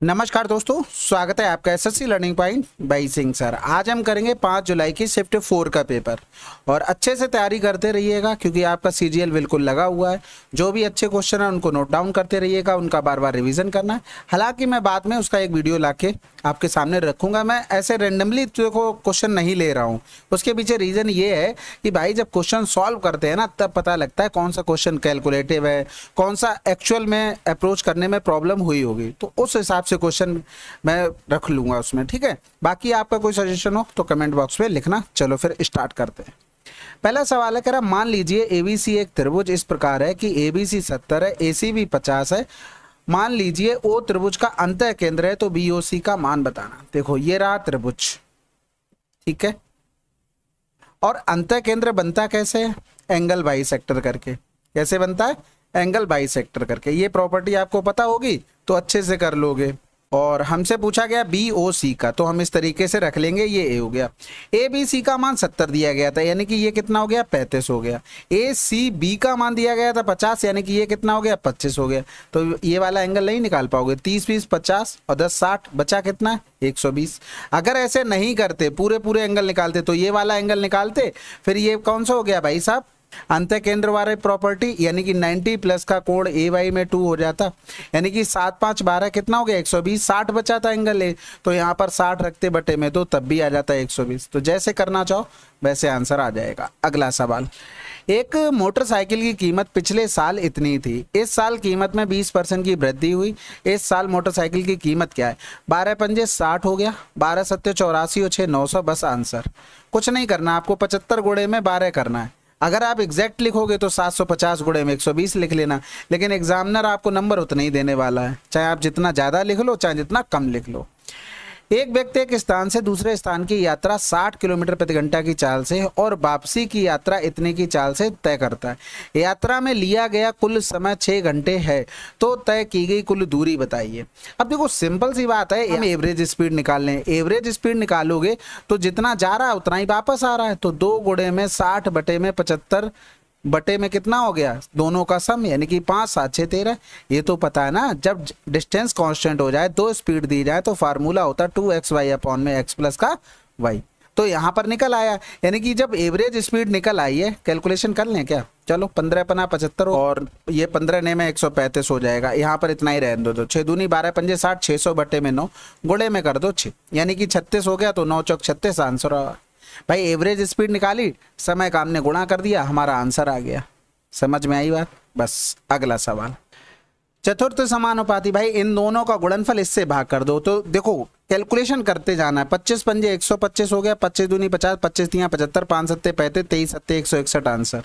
नमस्कार दोस्तों, स्वागत है आपका SSC learning point by Singh sir. आज हम करेंगे 5 जुलाई की शिफ्ट 4 का पेपर और अच्छे से तैयारी करते रहिएगा क्योंकि आपका सीजीएल बिल्कुल लगा हुआ है। जो भी अच्छे क्वेश्चन है उनको नोट डाउन करते रहिएगा, उनका बार बार रिवीजन करना है। हालांकि मैं बाद में उसका एक वीडियो लाके आपके सामने रखूंगा। मैं ऐसे रेंडमली देखो क्वेश्चन नहीं ले रहा हूँ, उसके पीछे रीज़न ये है कि भाई जब क्वेश्चन सॉल्व करते हैं ना तब पता लगता है कौन सा क्वेश्चन कैलकुलेटिव है, कौन सा एक्चुअल में अप्रोच करने में प्रॉब्लम हुई होगी, तो उस हिसाब से क्वेश्चन मैं रख लूंगा उसमें। ठीक है, बाकी आपका कोई सजेशन हो तो कमेंट बॉक्स में लिखना। चलो फिर स्टार्ट करते हैं। पहला सवाल है, कह रहा मान लीजिए एबीसी एक त्रिभुज इस प्रकार है कि एबीसी 70 है, एसीबी 50 है। मान लीजिए ओ त्रिभुज का अंतः केंद्र है तो बीओसी का मान बताना। देखो ये रहा त्रिभुज, ठीक है, और अंतः केंद्र बनता कैसे है? एंगल बाइसेक्टर करके। कैसे बनता है? एंगल बाइसेक्टर करके। ये प्रॉपर्टी आपको पता होगी तो अच्छे से कर लोगे। और हमसे पूछा गया बी ओ सी का, तो हम इस तरीके से रख लेंगे। ये ए हो गया, ए बी सी का मान 70 दिया गया था, यानी कि ये कितना हो गया? 35 हो गया। ए सी बी का मान दिया गया था 50, यानी कि ये कितना हो गया? 25 हो गया। तो ये वाला एंगल नहीं निकाल पाओगे। 30 20 50 और 10 60, बचा कितना? 120। अगर ऐसे नहीं करते, पूरे पूरे एंगल निकालते, तो ये वाला एंगल निकालते, फिर ये कौन सा हो गया भाई साहब? अंतः केंद्र वाले प्रॉपर्टी, यानी कि 90 प्लस का कोण ए वाई में 2 हो जाता, यानी कि 7 5 12 कितना हो गया? 120। 60 बचा था एंगल ए, तो यहाँ पर 60 रखते बटे में तो तब भी आ जाता है 120। तो जैसे करना चाहो वैसे आंसर आ जाएगा। अगला सवाल, एक मोटरसाइकिल की कीमत पिछले साल इतनी थी, इस साल कीमत में 20% की वृद्धि हुई। इस साल मोटरसाइकिल की कीमत क्या है? 12 पंजे 60 हो गया, 12 सत्ते 84 और 6 900। बस आंसर, कुछ नहीं करना आपको, 75 गुणे में 12 करना है। अगर आप एग्जैक्ट लिखोगे तो 750 गुणे में 120 लिख लेना, लेकिन एग्जामिनर आपको नंबर उतना ही देने वाला है, चाहे आप जितना ज़्यादा लिख लो चाहे जितना कम लिख लो। एक व्यक्ति एक स्थान से दूसरे स्थान की यात्रा 60 किलोमीटर प्रति घंटा की चाल से और वापसी की यात्रा इतने की चाल से तय करता है। यात्रा में लिया गया कुल समय 6 घंटे है, तो तय की गई कुल दूरी बताइए। अब देखो सिंपल सी बात है, हम एवरेज स्पीड निकाल लें। एवरेज स्पीड निकालोगे तो जितना जा रहा है उतना ही वापस आ रहा है, तो 2 गुणे में 60 बटे में 75 बटे में कितना हो गया? दोनों का सम, यानी कि 5 7 6 13। ये तो पता है ना, जब डिस्टेंस कांस्टेंट हो जाए, 2 स्पीड दी जाए, तो फार्मूला होता है 2xy अपॉन में x प्लस का y। तो यहाँ पर निकल आया, यानी कि जब एवरेज स्पीड निकल आई है, कैलकुलेशन कर लें क्या? चलो 15 पना 75 और ये 15 ने में 135 हो जाएगा। यहाँ पर इतना ही रहने दो। 6 दूनी 12 पंजे 60, 600 बटे में 9 गुणे में कर दो 6, यानी कि 36 हो गया। तो 9 चौक 36 आंसर। भाई एवरेज स्पीड निकाली, समय का हमने गुणा कर दिया, हमारा आंसर आ गया। समझ में आई बात? बस अगला सवाल, चतुर्थ समानुपाती। भाई इन दोनों का गुणनफल इससे भाग कर दो। तो देखो कैलकुलेशन करते जाना है। 25 पंजे 125 हो गया, 25 दूनी 50, 25 तियां 75, 5 सत्ते 35, 23 सत्ते 161 आंसर।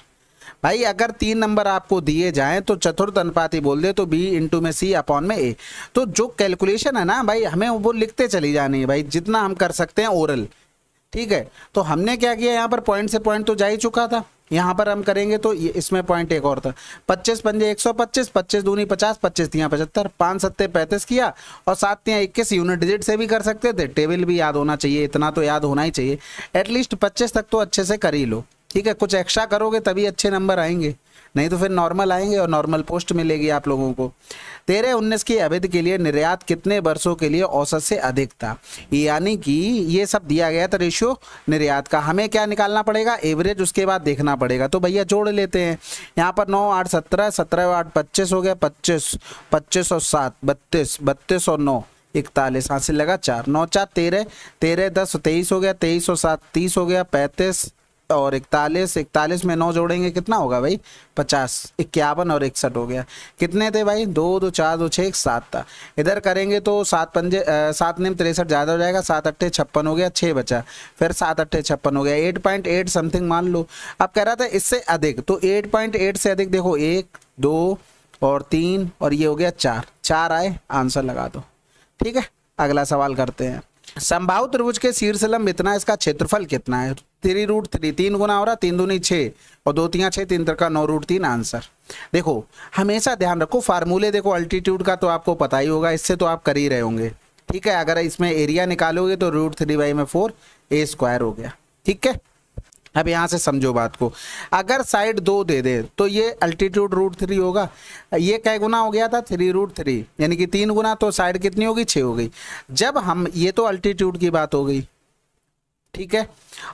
भाई अगर 3 नंबर आपको दिए जाएं तो चतुर्थ अनुपाती बोल दे तो बी इंटू में सी अपॉन में ए। तो जो कैलकुलेशन है ना भाई, हमें वो लिखते चली जानी है भाई, जितना हम कर सकते हैं ओरल। ठीक है, तो हमने क्या किया, यहाँ पर पॉइंट से पॉइंट तो जा ही चुका था, यहाँ पर हम करेंगे तो इसमें पॉइंट एक और था। 25 पंजे 125, 25 दूनी 50, 25 तियां 75, 5 सत्ते 35 किया और 7 तियां 21। यूनिट डिजिट से भी कर सकते थे, टेबल भी याद होना चाहिए, इतना तो याद होना ही चाहिए। एटलीस्ट 25 तक तो अच्छे से कर ही लो। ठीक है, कुछ एक्स्ट्रा करोगे तभी अच्छे नंबर आएंगे, नहीं तो फिर नॉर्मल आएंगे और नॉर्मल पोस्ट मिलेगी आप लोगों को। 13 19 की अवधि के लिए निर्यात कितने वर्षों के लिए औसत से अधिक था? यानी कि ये सब दिया गया था रेशियो निर्यात का, हमें क्या निकालना पड़ेगा? एवरेज, उसके बाद देखना पड़ेगा। तो भैया जोड़ लेते हैं। यहाँ पर 9 8 17, 17 8 25 हो गया, 25 25 और 7 32, 32 और 9 41, हासिल लगा 4, 9 4 13, 13 10 23 हो गया, 23 और 7 30 हो गया, 35 और 41, 41 में 9 जोड़ेंगे कितना होगा भाई? 50, 51 और 61 हो गया। कितने थे भाई? 2 2 4 2 6 1 7 था। इधर करेंगे तो 7 पंजे 7 निम 63 ज़्यादा हो जाएगा, 7 अट्ठे 56 हो गया, 6 बचा, फिर 7 अट्ठे 56 हो गया, 8.8 समथिंग मान लो। अब कह रहा था इससे अधिक, तो 8.8 से अधिक देखो 1 2 और 3 और ये हो गया 4, 4 आए, आंसर लगा दो। ठीक है, अगला सवाल करते हैं। समबाहु त्रिभुज के शीर्ष लंब इतना, इसका क्षेत्रफल कितना है? 3√3, 3 गुना हो रहा, 3 दूनी 6 और 2 तियां 6, 3 त्रिका 9√3 आंसर। देखो हमेशा ध्यान रखो फार्मूले, देखो अल्टीट्यूड का तो आपको पता ही होगा, इससे तो आप कर ही रहे होंगे। ठीक है, अगर इसमें एरिया निकालोगे तो √3/4 a² हो गया। ठीक है, अब यहाँ से समझो बात को, अगर साइड 2 दे दे तो ये अल्टीट्यूड √3 होगा। ये क्या गुना हो गया था 3√3, यानी कि 3 गुना, तो साइड कितनी होगी 6 हो गई। जब हम, ये तो अल्टीट्यूड की बात हो गई, ठीक है।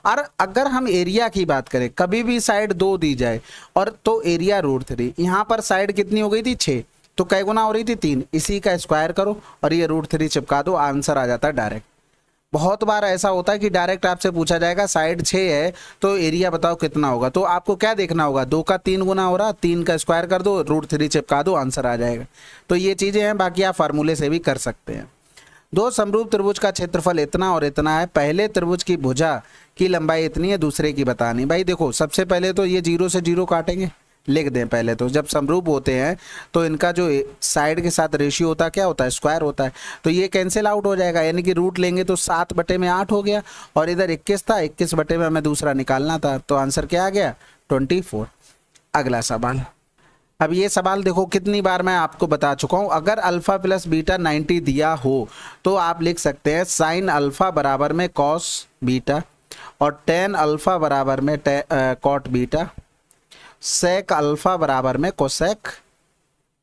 और अगर हम एरिया की बात करें, कभी भी साइड 2 दी जाए और तो एरिया √3, यहाँ पर साइड कितनी हो गई थी 6, तो कै गुना हो रही थी 3, इसी का स्क्वायर करो और ये √3 चिपका दो, आंसर आ जाता है डायरेक्ट। बहुत बार ऐसा होता है कि डायरेक्ट आपसे पूछा जाएगा साइड 6 है तो एरिया बताओ कितना होगा, तो आपको क्या देखना होगा, 2 का 3 गुना हो रहा, 3 का स्क्वायर कर दो, √3 चिपका दो, आंसर आ जाएगा। तो ये चीज़ें हैं, बाकी आप फार्मूले से भी कर सकते हैं। दो समरूप त्रिभुज का क्षेत्रफल इतना और इतना है, पहले त्रिभुज की भुजा की लंबाई इतनी है, दूसरे की बतानी। भाई देखो, सबसे पहले तो ये 0 से 0 काटेंगे, लिख दें पहले तो। जब समरूप होते हैं तो इनका जो साइड के साथ रेशियो होता है क्या होता है, स्क्वायर होता है, तो ये कैंसिल आउट हो जाएगा, यानी कि रूट लेंगे तो 7/8 हो गया, और इधर 21 था, 21 बटे में हमें दूसरा निकालना था, तो आंसर क्या आ गया 24। अगला सवाल। अब ये सवाल देखो कितनी बार मैं आपको बता चुका हूँ, अगर अल्फा प्लस बीटा 90 दिया हो तो आप लिख सकते हैं साइन अल्फा बराबर में कॉस बीटा, और टेन अल्फा बराबर में कॉट बीटा, सेक अल्फा बराबर में कोसेक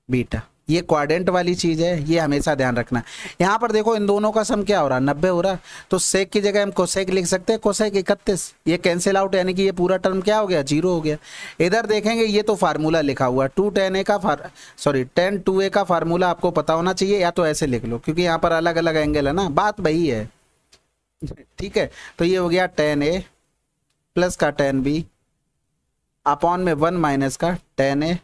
बीटा। ये क्वाड्रेंट वाली चीज़ है, ये हमेशा ध्यान रखना। यहाँ पर देखो इन दोनों का सम क्या हो रहा है 90 हो रहा, तो सेक की जगह हम कोसेक लिख सकते हैं, कोसेक 31, ये कैंसिल आउट, यानी कि ये पूरा टर्म क्या हो गया 0 हो गया। इधर देखेंगे ये तो फार्मूला लिखा हुआ है 2tan का tan 2a का फार्मूला आपको पता होना चाहिए, या तो ऐसे लिख लो क्योंकि यहाँ पर अलग अलग एंगल है ना, बात वही है, ठीक है। तो ये हो गया tan a प्लस का tan b अपॉन में 1 माइनस का tan a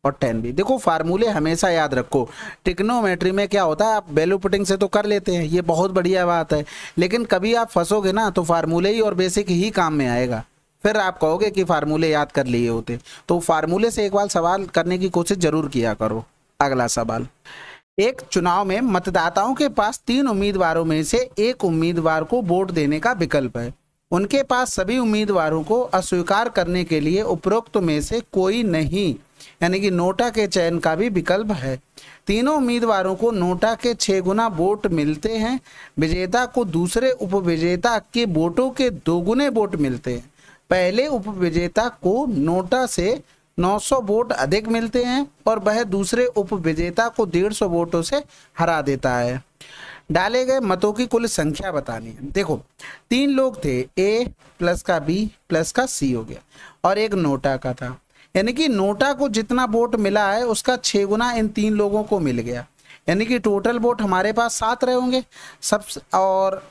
और tan b। देखो फार्मूले हमेशा याद रखो, ट्रिग्नोमेट्री में क्या होता है, आप वैल्यू पुटिंग से तो कर लेते हैं, ये बहुत बढ़िया बात है, लेकिन कभी आप फंसोगे ना तो फार्मूले ही और बेसिक ही काम में आएगा, फिर आप कहोगे कि फार्मूले याद कर लिए होते। तो फार्मूले से एक बार सवाल करने की कोशिश जरूर किया करो। अगला सवाल, एक चुनाव में मतदाताओं के पास 3 उम्मीदवारों में से एक उम्मीदवार को वोट देने का विकल्प है, उनके पास सभी उम्मीदवारों को अस्वीकार करने के लिए उपरोक्त में से कोई नहीं, यानी कि नोटा के चयन का भी विकल्प है। तीनों उम्मीदवारों को नोटा के 6 गुना वोट मिलते हैं, विजेता को दूसरे उपविजेता के वोटों के 2 गुने वोट मिलते हैं। पहले उपविजेता को नोटा से 900 वोट अधिक मिलते हैं और वह दूसरे उपविजेता को 150 वोटों से हरा देता है। डाले गए मतों की कुल संख्या बतानी है। देखो 3 लोग थे, A प्लस का B प्लस का C हो गया, और एक नोटा का था, यानी कि नोटा को जितना वोट मिला है उसका 6 गुना इन 3 लोगों को मिल गया, यानी कि टोटल वोट हमारे पास 7 रहे होंगे सब। और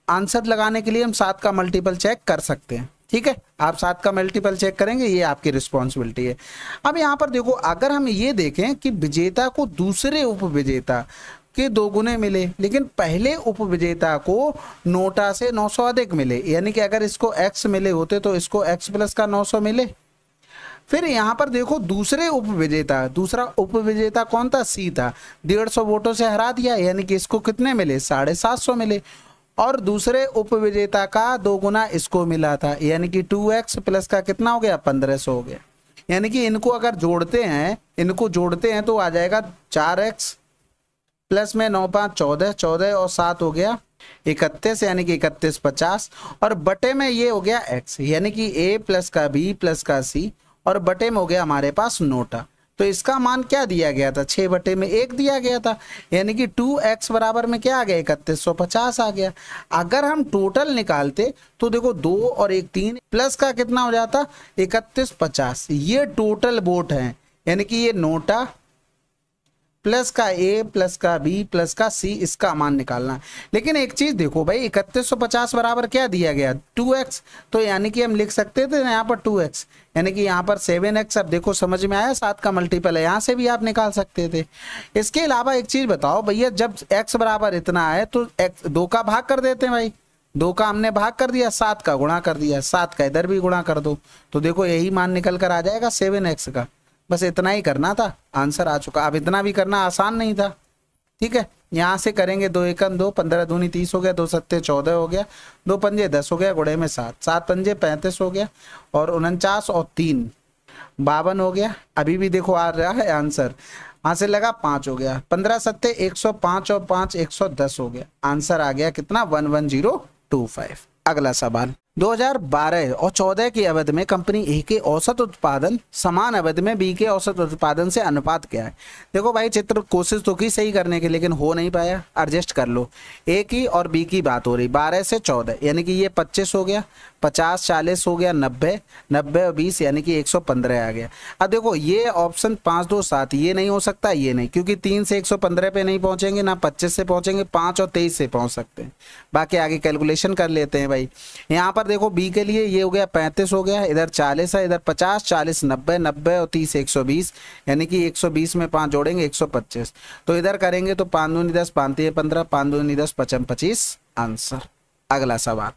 आंसर लगाने के लिए हम 7 का मल्टीपल चेक कर सकते हैं, ठीक है। आप 7 का मल्टीपल चेक करेंगे, ये आपकी रिस्पॉन्सिबिलिटी है। अब यहाँ पर देखो, अगर हम ये देखें कि विजेता को दूसरे उपविजेता के 2 गुने मिले, लेकिन पहले उपविजेता को नोटा से 900 अधिक मिले, यानी कि अगर इसको x मिले होते तो इसको x प्लस का 900 मिले। फिर यहाँ पर देखो दूसरे उपविजेता, दूसरा उपविजेता कौन था, C था, 150 वोटों से हरा दिया, यानी कि इसको कितने मिले 750 मिले, और दूसरे उपविजेता का 2 गुना इसको मिला था, यानी कि 2x प्लस का कितना हो गया 1500 हो गया। यानी कि इनको अगर जोड़ते हैं तो आ जाएगा 4x प्लस में 9 5 14, 14 और 7 हो गया 31, यानी कि 31 50, और बटे में ये हो गया x, यानी कि A प्लस का B प्लस का C, और बटे में हो गया हमारे पास नोटा। तो इसका मान क्या दिया गया था, 6/1 दिया गया था, यानी कि 2x बराबर में क्या आ गया 3150 आ गया। अगर हम टोटल निकालते तो देखो 2 और 1 3 प्लस का कितना हो जाता 3150, ये टोटल वोट हैं, यानी कि ये नोटा प्लस का A प्लस का B प्लस का C, इसका मान निकालना। लेकिन एक चीज देखो भाई, 3150 बराबर क्या दिया गया 2x, तो यानी कि हम लिख सकते थे यहाँ पर 2x, यानी कि यहाँ पर 7x। अब देखो समझ में आया, 7 का मल्टीपल है, यहाँ से भी आप निकाल सकते थे। इसके अलावा एक चीज बताओ भैया, जब x बराबर इतना है तो x 2 का भाग कर देते हैं भाई, 2 का हमने भाग कर दिया, 7 का गुणा कर दिया, 7 का इधर भी गुणा कर दो, तो देखो यही मान निकल कर आ जाएगा 7x का। बस इतना ही करना था, आंसर आ चुका। अब इतना भी करना आसान नहीं था, ठीक है। यहाँ से करेंगे 2 1 2, 15 दूनी 30 हो गया, 2 7 14 हो गया, 2 पंजे 10 हो गया, गुणे में 7, 7 पंजे 35 हो गया, और 49 और 3 52 हो गया। अभी भी देखो आ रहा है आंसर, वहां से लगा 5 हो गया, 15 7 105 और 5 110 हो गया। आंसर आ गया कितना 11025। अगला सवाल, 2012 और 14 की अवधि में कंपनी ए के औसत उत्पादन समान अवधि में बी के औसत उत्पादन से अनुपात क्या है। देखो भाई चित्र कोशिश तो की सही करने की, लेकिन हो नहीं पाया। एडजस्ट कर लो। ए की और बी की बात हो रही, 12 से 14 यानी कि ये 25 हो गया, 50 40 हो गया, 90 90 और 20 यानी कि 115 आ गया। अब देखो ये ऑप्शन 5 2 7 ये नहीं हो सकता, ये नहीं, क्योंकि 3 से 115 पे नहीं पहुंचेंगे, ना 25 से पहुंचेंगे, 5 और 23 से पहुंच सकते हैं। बाकी आगे कैलकुलेशन कर लेते हैं भाई। यहाँ पर देखो बी के लिए ये हो गया 35 हो गया, इधर 40 है, इधर 50 40 90 90 और 30 120 यानी कि 120 में 5 जोड़ेंगे 125। तो इधर करेंगे तो 5 दूनी 10 5 3 15 5 दूनी 10 55 25 आंसर। अगला सवाल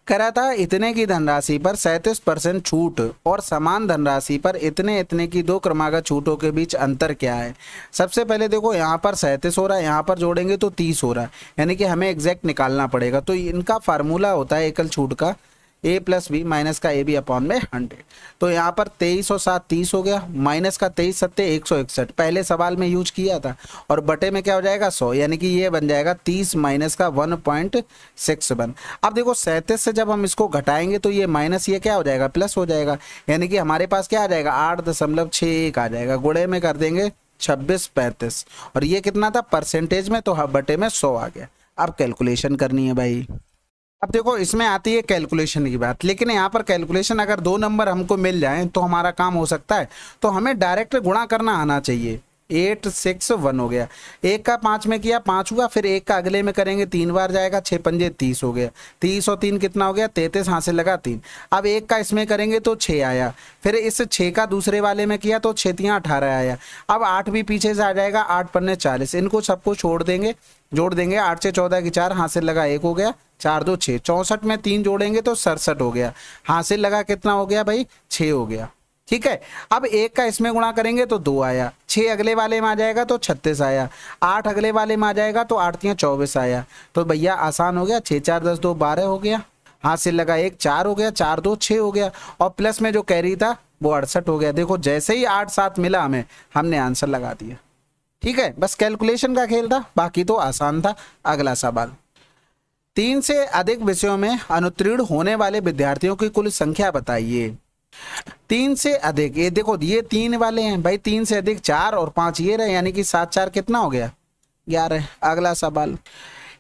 कह रहा था इतने की धनराशि पर 37% छूट और समान धनराशि पर इतने इतने की दो क्रमागत छूटों के बीच अंतर क्या है। सबसे पहले देखो यहाँ पर 37 हो रहा है, यहाँ पर जोड़ेंगे तो 30 हो रहा है, यानी कि हमें एग्जैक्ट निकालना पड़ेगा। तो इनका फार्मूला होता है एकल छूट का ए प्लस बी माइनस का ए बी अपॉन में 100। तो यहाँ पर 23 और 7 30 हो गया, माइनस का 23 सत्ते 161 पहले सवाल में यूज किया था, और बटे में क्या हो जाएगा 100, यानी कि ये बन जाएगा 30 माइनस का 1.61। अब देखो 37 से जब हम इसको घटाएंगे तो ये माइनस ये क्या हो जाएगा प्लस हो जाएगा, यानी कि हमारे पास क्या आ जाएगा 8.61 आ जाएगा। गुणे में कर देंगे 26 35 और ये कितना था परसेंटेज में, तो बटे में 100 आ गया। अब कैलकुलेशन करनी है भाई। अब देखो इसमें आती है कैलकुलेशन की बात, लेकिन यहाँ पर कैलकुलेशन अगर 2 नंबर हमको मिल जाएं तो हमारा काम हो सकता है। तो हमें डायरेक्ट गुणा करना आना चाहिए। 861 हो गया, 1 का 5 में किया 5 हुआ, फिर 1 का अगले में करेंगे 3 बार जाएगा, 6 पंजे 30 हो गया, 30 और 3 कितना हो गया 33, हाथ से लगा 3। अब 1 का इसमें करेंगे तो 6 आया, फिर इस 6 का दूसरे वाले में किया तो 6 तियाँ 18 आया। अब 8 भी पीछे से आ जाएगा, 8 पन्ने 40, इनको सबको छोड़ देंगे, जोड़ देंगे 8 से 14 की 4, हाथ से लगा 1 हो गया, 4 2 6, 64 में 3 जोड़ेंगे तो 67 हो गया, हाथ से लगा कितना हो गया भाई 6 हो गया। ठीक है, अब 1 का इसमें गुणा करेंगे तो 2 आया, 6 अगले वाले में आ जाएगा तो 36 आया, 8 अगले वाले में आ जाएगा तो 8 तियाँ 24 आया। तो भैया आसान हो गया, 6 4 10 2 12 हो गया, हाथ से लगा 1 4 हो गया, 4 2 6 हो गया, और प्लस में जो कैरी था वो 68 हो गया। देखो जैसे ही 8 7 मिला हमें, हमने आंसर लगा दिया। ठीक है, बस कैलकुलेशन का खेल था, बाकी तो आसान था। अगला सवाल, 3 से अधिक विषयों में अनुत्तीर्ण होने वाले विद्यार्थियों की कुल संख्या बताइए। 3 से अधिक, ये देखो ये 3 वाले हैं भाई, 3 से अधिक 4 और 5 ये रहे, यानी कि 7 4 कितना हो गया 11। अगला सवाल,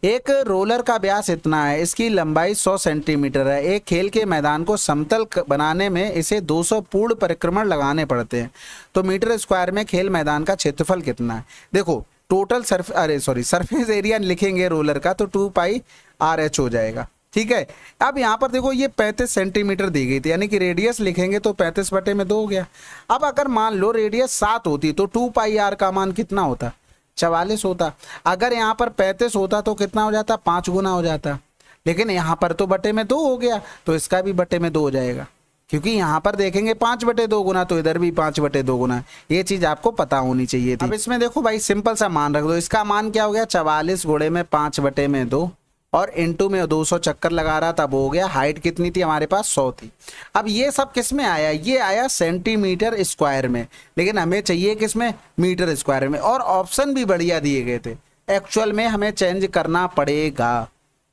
एक रोलर का व्यास इतना है, इसकी लंबाई 100 सेंटीमीटर है, एक खेल के मैदान को समतल बनाने में इसे 200 पूर्ण परिक्रमण लगाने पड़ते हैं, तो मीटर स्क्वायर में खेल मैदान का क्षेत्रफल कितना है। देखो टोटल सरफेस एरिया लिखेंगे रोलर का तो 2 पाई RH हो जाएगा। ठीक है, अब यहाँ पर देखो ये 35 सेंटीमीटर दी गई थी, यानी कि रेडियस लिखेंगे तो 35 बटे में 2 हो गया। अब अगर मान लो रेडियस 7 होती तो 2 पाई R का मान कितना होता 44 होता। अगर यहाँ पर 35 होता तो कितना हो जाता 5 गुना हो जाता, लेकिन यहाँ पर तो बटे में 2 हो गया, तो इसका भी बटे में 2 हो जाएगा, क्योंकि यहाँ पर देखेंगे 5 बटे 2 गुना, तो इधर भी 5 बटे 2 गुना। ये चीज आपको पता होनी चाहिए थी। अब इसमें देखो भाई सिंपल सा मान रख दो, इसका मान क्या हो गया 44 गुणे में 5 बटे में 2 और इनटू में 200 चक्कर लगा रहा तब हो गया। हाइट कितनी थी हमारे पास 100 थी। अब ये सब किस में आया, ये आया सेंटीमीटर स्क्वायर में, लेकिन हमें चाहिए किस में मीटर स्क्वायर में, और ऑप्शन भी बढ़िया दिए गए थे। एक्चुअल में हमें चेंज करना पड़ेगा।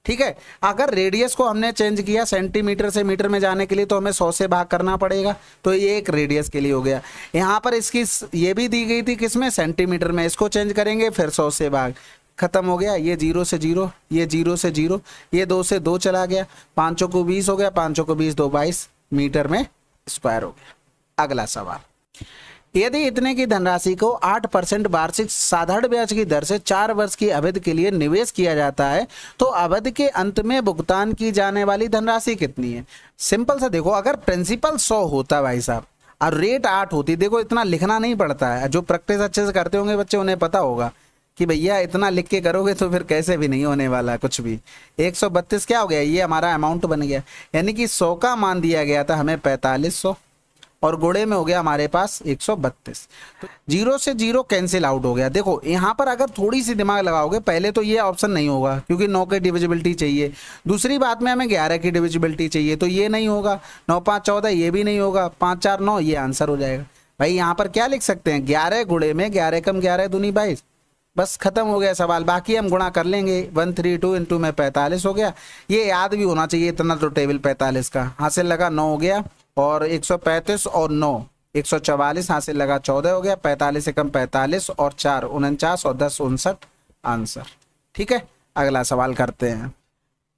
ठीक है, अगर रेडियस को हमने चेंज किया सेंटीमीटर से मीटर में जाने के लिए तो हमें 100 से भाग करना पड़ेगा, तो ये एक रेडियस के लिए हो गया। यहाँ पर इसकी ये भी दी गई थी किसमें सेंटीमीटर में, इसको चेंज करेंगे फिर 100 से भाग, खत्म हो गया। ये 0 से 0, ये 0 से 0, ये 2 से 2 चला गया, 5 को 20 हो गया, 5 को 20 2 22 मीटर में स्क्वायर हो गया। अगला सवाल, यदि इतने की धनराशि को 8% वार्षिक साधारण ब्याज की दर से 4 वर्ष की अवधि के लिए निवेश किया जाता है, तो अवधि के अंत में भुगतान की जाने वाली धनराशि कितनी है। सिंपल सा देखो, अगर प्रिंसिपल 100 होता भाई साहब और रेट 8 होती, देखो इतना लिखना नहीं पड़ता है। जो प्रैक्टिस अच्छे से करते होंगे बच्चे उन्हें पता होगा कि भैया इतना लिख के करोगे तो फिर कैसे भी नहीं होने वाला कुछ भी। 132 क्या हो गया, ये हमारा अमाउंट बन गया, यानी कि 100 का मान दिया गया था हमें 4500 और गुणे में हो गया हमारे पास 132। तो 0 से 0 कैंसिल आउट हो गया। देखो यहाँ पर अगर थोड़ी सी दिमाग लगाओगे, पहले तो ये ऑप्शन नहीं होगा क्योंकि 9 की डिविजिबिलिटी चाहिए, दूसरी बात में हमें 11 की डिविजिबिलिटी चाहिए, तो ये नहीं होगा, 9 5 14 ये भी नहीं होगा, 5 4 9 ये आंसर हो जाएगा। भाई यहाँ पर क्या लिख सकते हैं, 11 गुणे में 11 कम 11 दूनी 22, बस खत्म हो गया सवाल। बाकी हम गुणा कर लेंगे, 132 इंटू में 45 हो गया। ये याद भी होना चाहिए इतना तो, टेबल 45 का हासिल लगा 9 हो गया, और 135 और 9 144 हासिल लगा 14 हो गया, 45 से कम 45 और 4 49 और 10 59 आंसर। ठीक है, अगला सवाल करते हैं।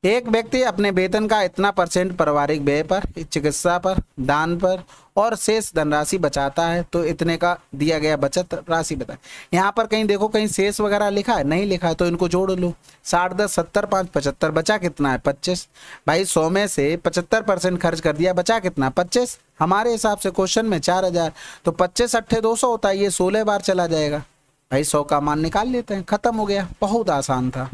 एक व्यक्ति अपने वेतन का इतना % पारिवारिक व्यय पर, चिकित्सा पर, दान पर और शेष धनराशि बचाता है, तो इतने का दिया गया बचत राशि बताएं। यहाँ पर कहीं देखो, कहीं शेष वगैरह लिखा है? नहीं लिखा है, तो इनको जोड़ लो। 60 10 70 5 75, बचा कितना है? 25। भाई 100 में से 75% खर्च कर दिया, बचा कितना? 25। हमारे हिसाब से क्वेश्चन में 4000, तो 25 अट्ठे 200 होता है, ये 16 बार चला जाएगा। भाई 100 का मान निकाल लेते हैं, खत्म हो गया। बहुत आसान था।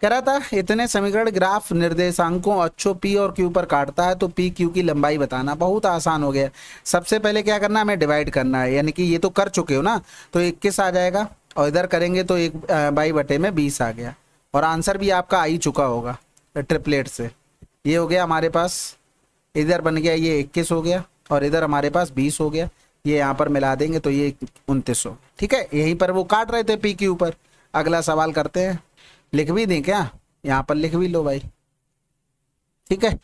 कह रहा था इतने समीकरण ग्राफ निर्देशांकों अक्षों पी और क्यू पर काटता है, तो पी क्यू की लंबाई बताना। बहुत आसान हो गया। सबसे पहले क्या करना है? हमें डिवाइड करना है, यानी कि ये तो कर चुके हो ना, तो 21 आ जाएगा, और इधर करेंगे तो 1/20 आ गया, और आंसर भी आपका आ ही चुका होगा ट्रिपलेट से। ये हो गया हमारे पास, इधर बन गया ये 21 हो गया, और इधर हमारे पास 20 हो गया। ये यहाँ पर मिला देंगे तो ये 29 हो। ठीक है, यहीं पर वो काट रहे थे पी क्यू पर। अगला सवाल करते हैं। लिख भी दें क्या? यहाँ पर लिख भी लो भाई। ठीक है,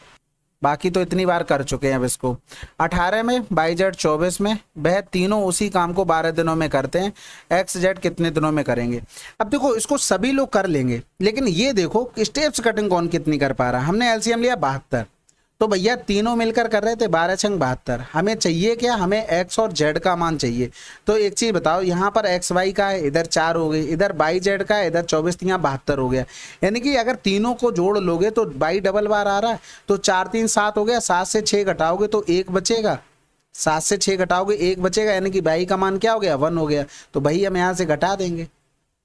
बाकी तो इतनी बार कर चुके हैं। अब इसको 18 में, YZ 24 में, वह तीनों उसी काम को 12 दिनों में करते हैं, XZ कितने दिनों में करेंगे? अब देखो, इसको सभी लोग कर लेंगे, लेकिन ये देखो स्टेप्स कटिंग कौन कितनी कर पा रहा है। हमने एलसीएम लिया 72, तो भैया तीनों मिलकर कर रहे थे 12 छंग 72। हमें चाहिए क्या? हमें एक्स और जेड का मान चाहिए। तो एक चीज़ बताओ, यहाँ पर एक्स वाई का है, इधर 4 हो गई, इधर बाई जेड का है, इधर 24 यहाँ 72 हो गया। यानी कि अगर तीनों को जोड़ लोगे तो बाई डबल बार आ रहा है, तो 4 3 7 हो गया। 7 से 6 घटाओगे तो 1 बचेगा, 7 से 6 घटाओगे 1 बचेगा, यानी कि बाई का मान क्या हो गया? 1 हो गया। तो भाई हम यहाँ से घटा देंगे।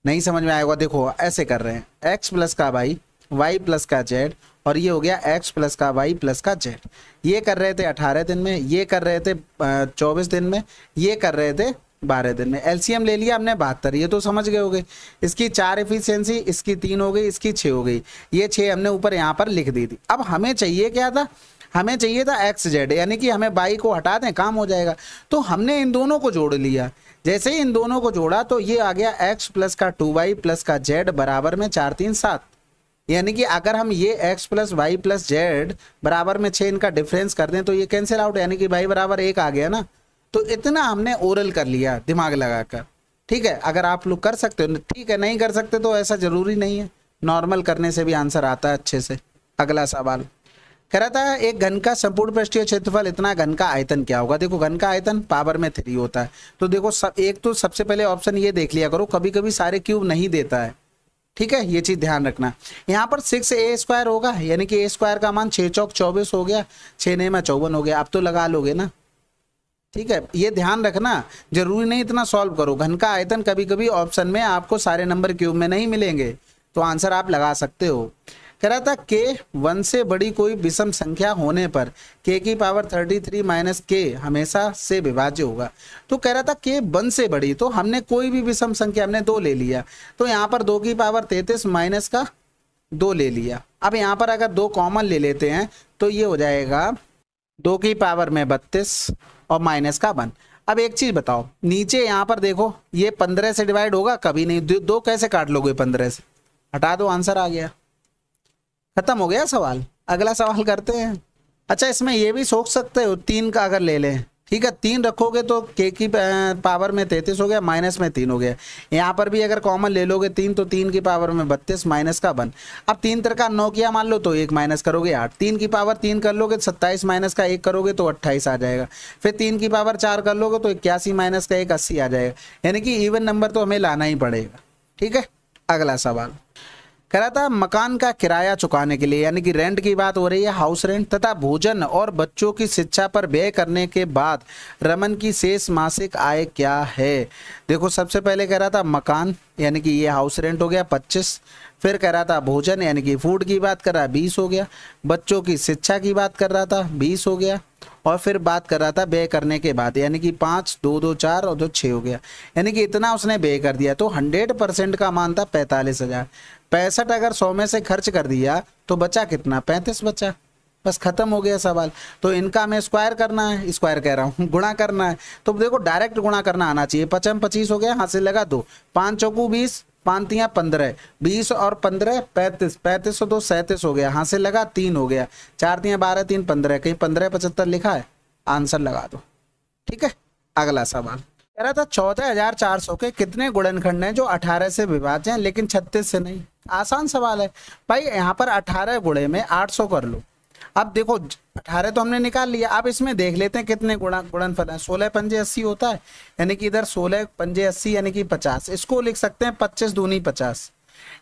नहीं समझ में आएगा? देखो ऐसे कर रहे हैं, एक्स प्लस का वाई, वाई प्लस का जेड, और ये हो गया एक्स प्लस का वाई प्लस का जेड। ये कर रहे थे 18 दिन में, ये कर रहे थे 24 दिन में, ये कर रहे थे 12 दिन में। एलसीएम ले लिया हमने 72, ये तो समझ गए होगे। इसकी 4 एफिशिएंसी, इसकी 3 हो गई, इसकी 6 हो गई, ये 6 हमने ऊपर यहाँ पर लिख दी थी। अब हमें चाहिए क्या था? हमें चाहिए था एक्स जेड, यानी कि हमें बाई को हटा दें, काम हो जाएगा। तो हमने इन दोनों को जोड़ लिया। जैसे ही इन दोनों को जोड़ा तो ये आ गया एक्स प्लस का 2y प्लस का जेड बराबर में 4 3 7। यानी कि अगर हम ये x plus y plus z बराबर में 6 इनका डिफरेंस कर दें तो ये कैंसिल आउट, यानी कि y बराबर 1 आ गया ना। तो इतना हमने ओरल कर लिया दिमाग लगाकर। ठीक है, अगर आप लोग कर सकते हो ठीक है, नहीं कर सकते तो ऐसा जरूरी नहीं है, नॉर्मल करने से भी आंसर आता है अच्छे से। अगला सवाल कह रहा था एक घन का संपूर्ण पृष्ठीय क्षेत्रफल इतना, घन का आयतन क्या होगा? देखो घन का आयतन पावर में 3 होता है। तो देखो एक तो सबसे पहले ऑप्शन ये देख लिया करो, कभी कभी सारे क्यूब नहीं देता है। ठीक है, ये चीज ध्यान रखना। यहाँ पर 6a² होगा, यानी कि a² का मान 6 चौक 24 हो गया, 6 9 में 54 हो गया। अब तो लगा लोगे ना? ठीक है, ये ध्यान रखना, जरूरी नहीं इतना सॉल्व करो। घन का आयतन कभी कभी ऑप्शन में आपको सारे नंबर क्यूब में नहीं मिलेंगे, तो आंसर आप लगा सकते हो। कह रहा था k 1 से बड़ी कोई विषम संख्या होने पर k की पावर 33 माइनस k हमेशा से विभाज्य होगा। तो कह रहा था k 1 से बड़ी, तो हमने कोई भी विषम संख्या, हमने 2 ले लिया, तो यहाँ पर 2 की पावर 33 माइनस का 2 ले लिया। अब यहाँ पर अगर 2 कॉमन ले लेते हैं तो ये हो जाएगा 2 की पावर में 32 और माइनस का 1। अब एक चीज बताओ, नीचे यहाँ पर देखो ये 15 से डिवाइड होगा? कभी नहीं। 2 कैसे काट लोगे 15 से? हटा दो, आंसर आ गया, खत्म हो गया सवाल। अगला सवाल करते हैं। अच्छा, इसमें ये भी सोच सकते हो 3 का अगर ले लें, ठीक है, 3 रखोगे तो k की पावर में 33 हो गया, माइनस में 3 हो गया। यहाँ पर भी अगर कॉमन ले लोगे 3, तो 3 की पावर में 32 माइनस का 1। अब 3 3 9 किया मान लो तो 1 माइनस करोगे 8। 3 की पावर 3 कर लोगे 27 माइनस का 1 करोगे तो 28 आ जाएगा। फिर 3 की पावर 4 कर लोगे तो 81 माइनस का 1 80 आ जाएगा। यानी कि इवन नंबर तो हमें लाना ही पड़ेगा। ठीक है, अगला सवाल कह रहा था मकान का किराया चुकाने के लिए, यानी कि रेंट की बात हो रही है, हाउस रेंट, तथा भोजन और बच्चों की शिक्षा पर व्यय करने के बाद रमन की शेष मासिक आय क्या है? देखो सबसे पहले कह रहा था मकान, यानी कि ये हाउस रेंट हो गया 25। फिर कह रहा था भोजन, यानी कि फूड की बात कर रहा है 20 हो गया। बच्चों की शिक्षा की बात कर रहा था 20 हो गया। और फिर बात कर रहा था व्यय करने के बाद, यानी कि 5 2 2 4 और 2 6 हो गया। यानी कि इतना उसने व्यय कर दिया। तो 100% का मान था 45,000। 65 अगर 100 में से खर्च कर दिया तो बचा कितना? 35 बचा। बस खत्म हो गया सवाल। तो इनका हमें स्क्वायर करना है, स्क्वायर कह रहा हूँ गुणा करना है। तो देखो डायरेक्ट गुणा करना आना चाहिए। 5 25 हो गया, हाथ से लगा 2, 5 चौकू 20, 5 तियां 15, 20 और 15 35, 35 और 2 37 हो गया, हाथ से लगा 3 हो गया, 4 तियां 12, 3 15, कहीं 15 75 लिखा है, आंसर लगा दो। ठीक है, अगला सवाल कह रहा था 14,400 के कितने गुणनखंड हैं जो 18 से विभाज्य हैं लेकिन 36 से नहीं। आसान सवाल है भाई, यहाँ पर 18 गुणे में 800 कर लो। अब देखो 18 तो हमने निकाल लिया, अब इसमें देख लेते हैं कितने गुणनफल है। 16 पंजे 80 होता है, यानी कि इधर 16 पंजे 80 यानी कि 50। इसको लिख सकते हैं 25 दूनी 50,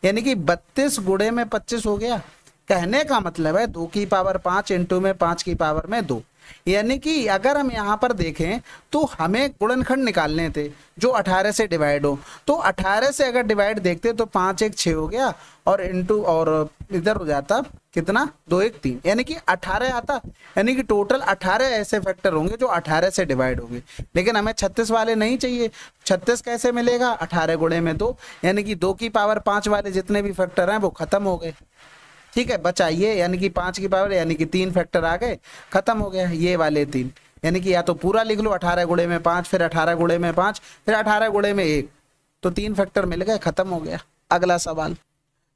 यानी कि 32 गुणे में 25 हो गया। कहने का मतलब है 2 की पावर 5 इंटू में 5 की पावर में 2, यानी कि अगर हम यहाँ पर देखें तो हमें गुणनखंड निकालने थे जो 18 से डिवाइड हो। तो 18 से अगर डिवाइड देखते तो 5 1 6 हो गया, और इंटू और इधर हो जाता कितना 2 1 3, यानी कि 18 आता। यानी कि टोटल 18 ऐसे फैक्टर होंगे जो 18 से डिवाइड होंगे। लेकिन हमें 36 वाले नहीं चाहिए। 36 कैसे मिलेगा? 18 गुणे में 2, यानी कि 2 की पावर 5 वाले जितने भी फैक्टर हैं वो खत्म हो गए। ठीक है, बचा ये, यानी कि 5 की पावर यानी कि 3 फैक्टर आ गए, खत्म हो गया ये वाले 3। यानी कि या तो पूरा लिख लो 18 गुणे में 5, फिर 18 गुणे में 5, फिर 18 गुणे में 1, तो 3 फैक्टर मिल गए, खत्म हो गया। अगला सवाल,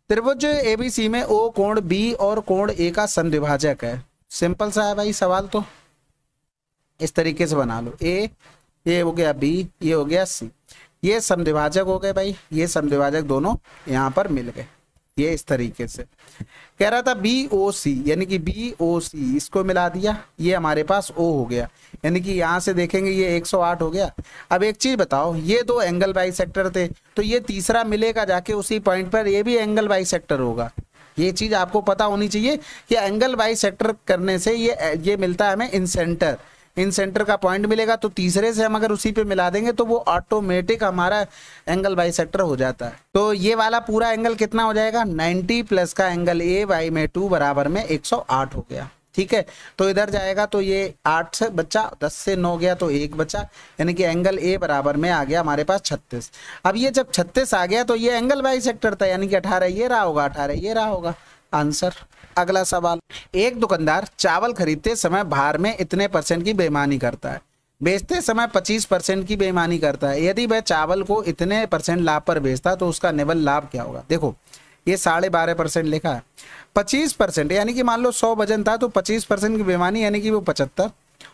त्रिभुज एबीसी में ओ कोण बी और कोण ए का समद्विभाजक है। सिंपल सा है भाई सवाल, तो इस तरीके से बना लो। ए, ये हो गया बी, ये हो गया सी, ये समद्विभाजक हो गए भाई, ये समद्विभाजक दोनों यहाँ पर मिल गए, ये इस तरीके से। कह रहा था बी ओ सी, यानी कि बी ओ सी इसको मिला दिया, ये हमारे पास ओ हो गया, यानी कि यहाँ से देखेंगे ये 108 हो गया। अब एक चीज बताओ, ये 2 एंगल बाइसेक्टर थे, तो ये तीसरा मिलेगा जाके उसी पॉइंट पर, ये भी एंगल बाइसेक्टर होगा। ये चीज आपको पता होनी चाहिए कि एंगल बाइसेक्टर करने से ये मिलता है हमें इन सेंटर, इन सेंटर का पॉइंट मिलेगा। तो तीसरे से हम अगर उसी पे मिला देंगे तो वो ऑटोमेटिक हमारा एंगल बाइसेक्टर हो जाता है। तो ये वाला पूरा एंगल कितना हो जाएगा? 90 प्लस का एंगल ए वाई में 2 बराबर में 108 हो गया। ठीक है, तो इधर जाएगा तो ये 8 से बचा, 10 से 9 गया तो 1 बचा, यानी कि एंगल ए बराबर में आ गया हमारे पास 36। अब ये जब 36 आ गया तो ये एंगल बाइसेक्टर था, यानी कि 18 ये रहा होगा, 18 ये रहा होगा, आंसर। अगला सवाल, एक दुकानदार चावल खरीदते समय भार में इतने % की बेईमानी करता है, बेचते समय 25% की बेईमानी करता है। यदि वह चावल को इतने % लाभ पर बेचता तो उसका निवल लाभ क्या होगा? देखो ये 12.5% लिखा है, 25% यानी कि मान लो 100 वजन था तो 25% की बेईमानी यानी कि वो 75,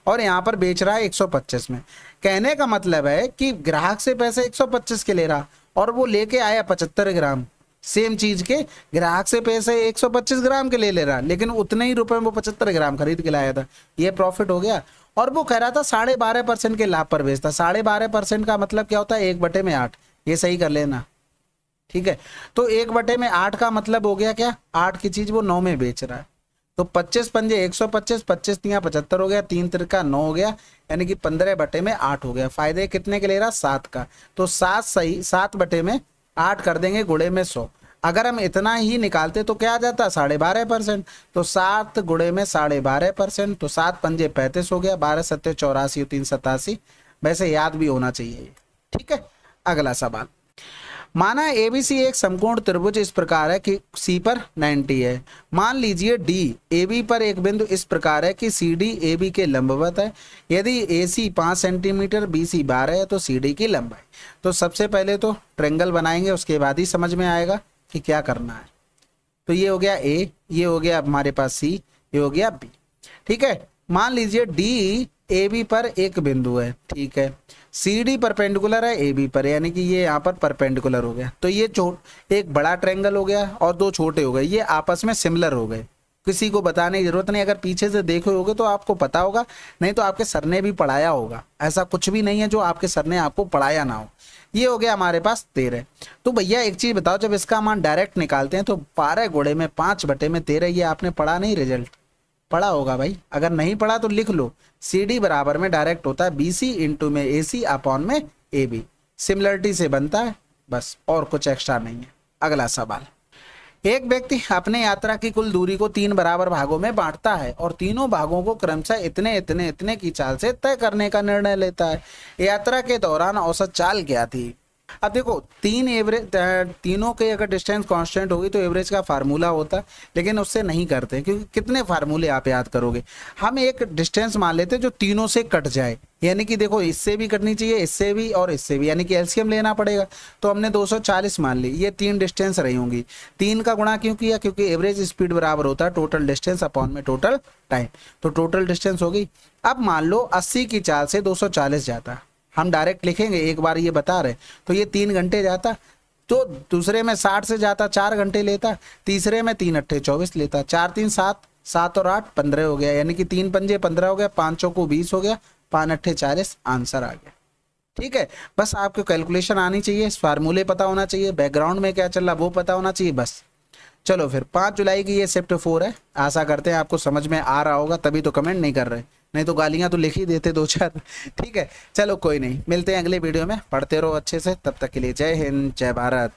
और यहाँ पर बेच रहा है 125 में। कहने का मतलब है कि ग्राहक से पैसे 125 के ले रहा और वो लेके आया 75 ग्राम सेम चीज के, ग्राहक से पैसे 125 ग्राम के ले रहा, लेकिन उतने ही रुपए में वो 75 ग्राम खरीद के लाया था, ये प्रॉफिट हो गया। और वो कह रहा था 12.5% के लाभ पर बेचता। 12.5% का मतलब क्या होता है? 1/8, ये सही कर लेना। ठीक है, तो 1/8 का मतलब हो गया क्या? 8 की चीज वो 9 में बेच रहा है। तो 25 पंजे 125, 25 तियां 75 हो गया, 3 तिरका 9 हो गया, यानी कि 15/8 हो गया। फायदे कितने के ले रहा? 7 का। तो 7 सही, 7/8 कर देंगे गुणे में 100। अगर हम इतना ही निकालते तो क्या आ जाता? 12.5%। तो 7 गुणे में 12.5%, तो 7 पंजे 35 हो गया, 12 सत्ते 84, 3 87। वैसे याद भी होना चाहिए। ठीक है, अगला सवाल, माना एबीसी एक समकोण त्रिभुज इस प्रकार है कि सी पर 90 है। मान लीजिए डी एबी पर एक बिंदु इस प्रकार है कि सीडी एबी के लंबवत है। यदि एसी 5 सेंटीमीटर, बीसी 12 है तो सीडी की लंबाई। तो सबसे पहले तो ट्रायंगल बनाएंगे, उसके बाद ही समझ में आएगा कि क्या करना है। तो ये हो गया ए, ये हो गया हमारे पास सी, ये हो गया बी। ठीक है, मान लीजिए डी ए बी पर एक बिंदु है। ठीक है, सी डी परपेंडिकुलर है ए बी पर, यानी कि ये यहाँ पर परपेंडिकुलर हो गया। तो ये एक बड़ा ट्रायंगल हो गया और 2 छोटे हो गए, ये आपस में सिमिलर हो गए। किसी को बताने की जरूरत नहीं, अगर पीछे से देखे होगे तो आपको पता होगा, नहीं तो आपके सर ने भी पढ़ाया होगा। ऐसा कुछ भी नहीं है जो आपके सर ने आपको पढ़ाया ना हो। ये हो गया हमारे पास 13। तो भैया एक चीज बताओ, जब इसका मान डायरेक्ट निकालते हैं तो 12 गुणे में 5/13, ये आपने पढ़ा नहीं? रिजल्ट पढ़ा होगा भाई, अगर नहीं पढ़ा तो लिख लो। सी डी बराबर में डायरेक्ट होता है BC इंटू में AC अपॉन में AB, सिमिलरिटी से बनता है बस, और कुछ एक्स्ट्रा नहीं है। अगला सवाल, एक व्यक्ति अपने यात्रा की कुल दूरी को 3 बराबर भागों में बांटता है और तीनों भागों को क्रमशः इतने इतने इतने की चाल से तय करने का निर्णय लेता है। यात्रा के दौरान औसत चाल क्या थी? अब देखो तीन एवरेज, तीनों के अगर डिस्टेंस कांस्टेंट होगी तो एवरेज का फार्मूला होता है, लेकिन उससे नहीं करते क्योंकि कितने फार्मूले आप याद करोगे। हम एक डिस्टेंस मान लेते हैं जो तीनों से कट जाए, यानी कि देखो इससे भी कटनी चाहिए, इससे भी और इससे भी, यानी कि एलसीएम लेना पड़ेगा। तो हमने 240 मान ली, ये तीन डिस्टेंस रही होंगी। तीन का गुणा क्यों किया? क्योंकि एवरेज स्पीड बराबर होता है टोटल डिस्टेंस अपॉन में टोटल टाइम, तो टोटल डिस्टेंस होगी। अब मान लो 80 की चाल से 240 जाता, हम डायरेक्ट लिखेंगे, एक बार ये बता रहे, तो ये 3 घंटे जाता। तो दूसरे में 60 से जाता 4 घंटे लेता, तीसरे में 3 अट्ठे 24 लेता, 4 3 7, 7 और 8 15 हो गया, यानी कि 3 पंजे 15 हो गया, 5 चौको 20 हो गया, 5 अट्ठे 40, आंसर आ गया। ठीक है, बस आपको कैलकुलेशन आनी चाहिए, फार्मूले पता होना चाहिए, बैकग्राउंड में क्या चल रहा वो पता होना चाहिए, बस। चलो फिर 5 जुलाई की ये शिफ्ट 4 है, आशा करते हैं आपको समझ में आ रहा होगा, तभी तो कमेंट नहीं कर रहे, नहीं तो गालियां तो लिख ही देते 2-4। ठीक है, चलो कोई नहीं, मिलते हैं अगले वीडियो में, पढ़ते रहो अच्छे से, तब तक के लिए जय हिंद जय भारत।